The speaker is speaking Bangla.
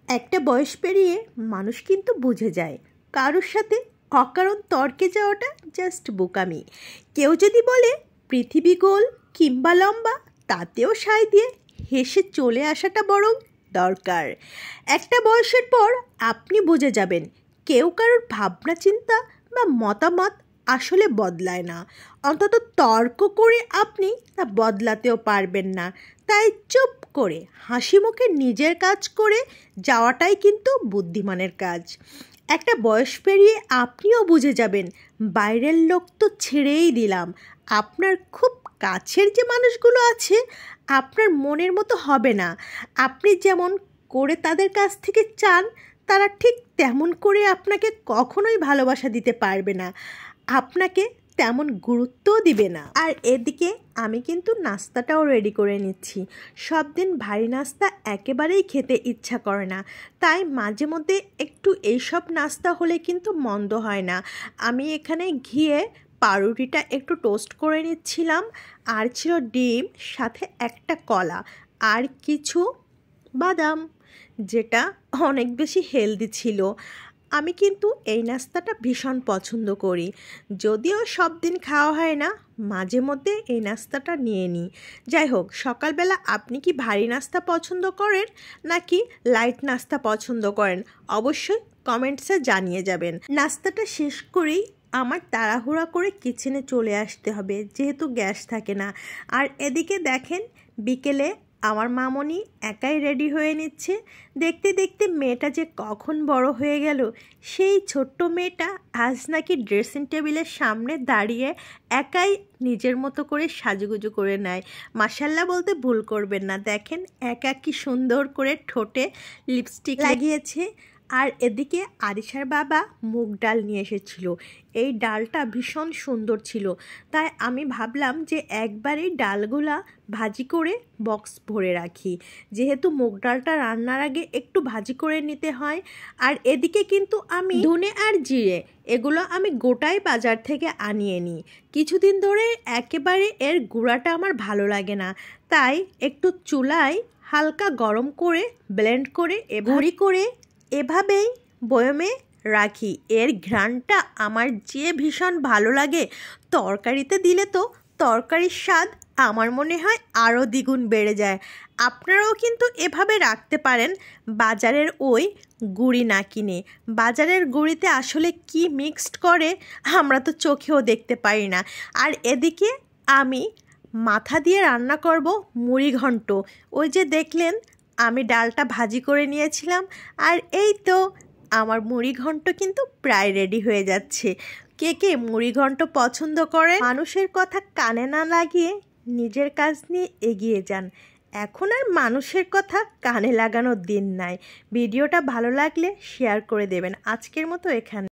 একটা বয়স পেরিয়ে মানুষ কিন্তু বুঝে যায় কারোর সাথে অকারণ তর্কে যাওয়াটা জাস্ট বোকামি। কেউ যদি বলে পৃথিবী গোল কিংবা লম্বা, তাতেও সায় দিয়ে হেসে চলে আসাটা বরং দরকার। একটা বয়সের পর আপনি বুঝে যাবেন কেউ কারোর ভাবনা চিন্তা বা মতামত আসলে বদলায় না, অন্তত তর্ক করে আপনি তা বদলাতেও পারবেন না। তাই চুপ করে হাসি মুখে নিজের কাজ করে যাওয়াটাই কিন্তু বুদ্ধিমানের কাজ। একটা বয়স পেরিয়ে আপনিও বুঝে যাবেন বাইরের লোক তো ছেড়েই দিলাম, আপনার খুব কাছের যে মানুষগুলো আছে আপনার মনের মতো হবে না। আপনি যেমন করে তাদের কাছ থেকে চান তারা ঠিক তেমন করে আপনাকে কখনোই ভালোবাসা দিতে পারবে না, আপনাকে তেমন গুরুত্বও দিবে না। আর এদিকে আমি কিন্তু নাস্তাটাও রেডি করে নিচ্ছি। সব দিন ভারী নাস্তা একেবারেই খেতে ইচ্ছা করে না, তাই মাঝে মধ্যে একটু এইসব নাস্তা হলে কিন্তু মন্দ হয় না। আমি এখানে ঘিয়ে পাউরুটিটা একটু টোস্ট করে নিচ্ছিলাম, আর ছিল ডিম, সাথে একটা কলা আর কিছু বাদাম, যেটা অনেক বেশি হেলদি ছিল। আমি কিন্তু এই নাস্তাটা ভীষণ পছন্দ করি, যদিও সব দিন খাওয়া হয় না, মাঝে মধ্যে এই নাস্তাটা নিয়ে নিই। যাই হোক, সকালবেলা আপনি কি ভারী নাস্তা পছন্দ করেন নাকি লাইট নাস্তা পছন্দ করেন অবশ্যই কমেন্টসে জানিয়ে যাবেন। নাস্তাটা শেষ করেই আমার তাড়াহুড়া করে কিচেনে চলে আসতে হবে, যেহেতু গ্যাস থাকে না। আর এদিকে দেখেন বিকেলে আমার মামনি একাই রেডি হয়ে নিচ্ছে। দেখতে দেখতে মেয়েটা যে কখন বড় হয়ে গেল, সেই ছোট্ট মেয়েটা আজ নাকি ড্রেসিং টেবিলের সামনে দাঁড়িয়ে একাই নিজের মতো করে সাজুগুজু করে নেয়। মাশাল্লাহ বলতে ভুল করবেন না, দেখেন একা কি সুন্দর করে ঠোঁটে লিপস্টিক লাগিয়েছে। আর এদিকে আরিশার বাবা মুগ ডাল নিয়ে এসেছিল, এই ডালটা ভীষণ সুন্দর ছিল, তাই আমি ভাবলাম যে একবারেই ডালগুলা ভাজি করে বক্স ভরে রাখি, যেহেতু মুগ ডালটা রান্নার আগে একটু ভাজি করে নিতে হয়। আর এদিকে কিন্তু আমি ধনে আর জিরে এগুলো আমি গোটাই বাজার থেকে আনিয়ে নিই। কিছুদিন ধরে একেবারে এর গুঁড়াটা আমার ভালো লাগে না, তাই একটু চুলায় হালকা গরম করে ব্লেন্ড করে গুঁড়ি করে এভাবেই বয়মে রাখি। এর ঘ্রাণটা আমার যে ভীষণ ভালো লাগে, তরকারিতে দিলে তো তরকারির স্বাদ আমার মনে হয় আরও দ্বিগুণ বেড়ে যায়। আপনারাও কিন্তু এভাবে রাখতে পারেন, বাজারের ওই গুঁড়ি না কিনে। বাজারের গুঁড়িতে আসলে কি মিক্সড করে আমরা তো চোখেও দেখতে পারি না। আর এদিকে আমি মাথা দিয়ে রান্না করব মুড়ি ঘন্ট। ওই যে দেখলেন আমি ডালটা ভাজি করে নিয়েছিলাম, আর এই তো আমার মুড়ি ঘন্ট কিন্তু প্রায় রেডি হয়ে যাচ্ছে। কে কে মুড়ি ঘন্ট পছন্দ করে? মানুষের কথা কানে না লাগিয়ে নিজের কাজ নিয়ে এগিয়ে যান। এখন আর মানুষের কথা কানে লাগানোর দিন নাই। ভিডিওটা ভালো লাগলে শেয়ার করে দেবেন। আজকের মতো এখানে।